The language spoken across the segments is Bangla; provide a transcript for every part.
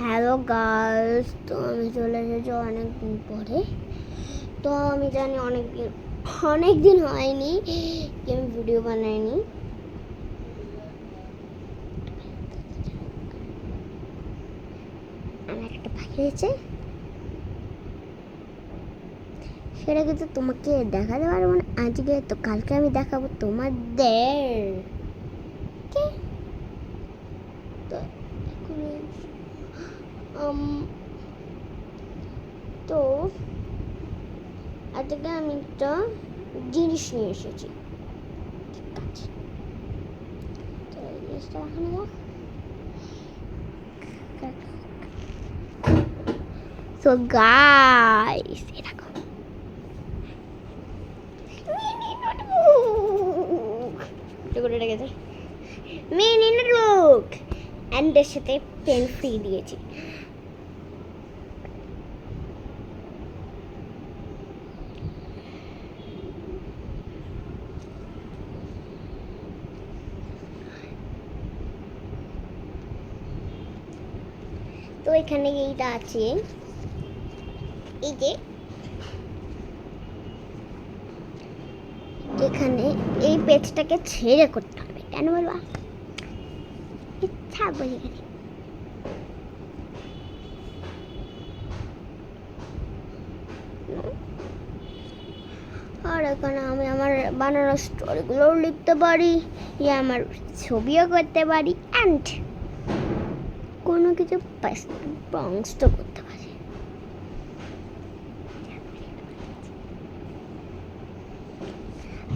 হ্যালো গার্লস, তো আমি চলে এসেছি অনেকদিন পরে। তো আমি জানি অনেক দিন হয়নি কি আমি ভিডিও বানাইনি। আমার একটা পাখি হয়েছে, সেটা কিন্তু তোমাকে দেখাতে পারবো না আজকে, তো কালকে আমি দেখাবো তোমাদের। তো তো আজকে আমি একটা জিনিস নিয়ে এসেছি, ঠিক আছে? তো এই জিনিসটা এখানে দেখ। সো গাইস, দেখো করে রেখেছে মিনি নোটবুক এন্ড এর সাথে পেন ফ্রি দিয়েছি। তো এখানে এইটা আছে, এই যে এখানে এই পেজটাকে ছেড়ে করতে হবে, কেন বলবা? ইচ্ছা বলে গেছে। আর এখানে আমি আমার বানানো স্টোরিগুলোও লিখতে পারি, ইয়া আমার ছবিও করতে পারি, অ্যান্ড কোনো কিছু পোস্ট করতে পারি।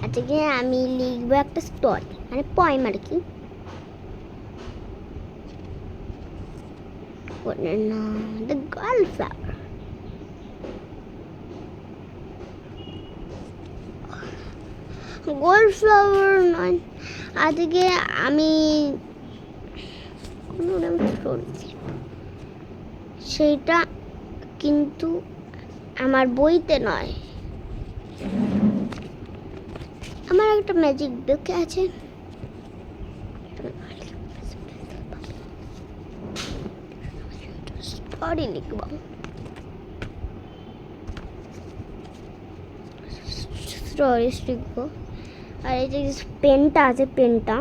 আজকে আমি লিখবো একটা স্টোরি, মানে পয়েম আর কি। The girl flower. Gold flower নয়, আজকে আমি সেইটা কিন্তু আমার বইতে নয়, আমার একটা ম্যাজিক বুকে আছে। স্টোরি লিখব, স্টোরিজ লিখবো। আর এই যে পেনটা আছে, পেনটা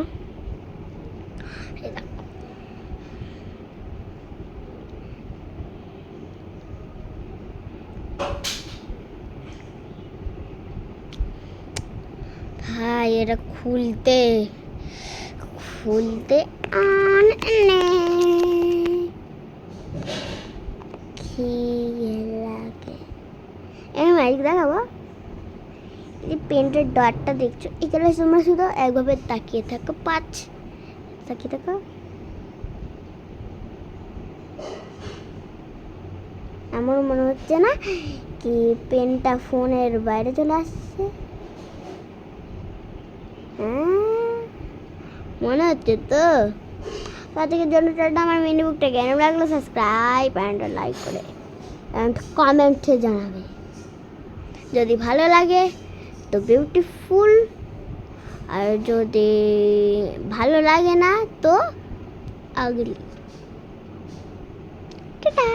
ভাই, এটা খুলতে লাগে। ম্যাজিক দেখাবো। এই পেন্টের ডটটা দেখছো, এখানে তোমরা শুধু একভাবে তাকিয়ে থাকো, তাকিয়ে থাকো। এমন মনে হচ্ছে না কি পেনটা ফোনের বাইরে চলে আসছে? হ্যাঁ, মনে হচ্ছে তো। তাদেরকে জন্য আমার মিনি বুকটা কেন লাগলো, সাবস্ক্রাইব অ্যান্ড লাইক করে অ্যান্ড কমেন্টে জানাবে। যদি ভালো লাগে তো বিউটিফুল, আর যদি ভালো লাগে না তো আগলি। টাটা।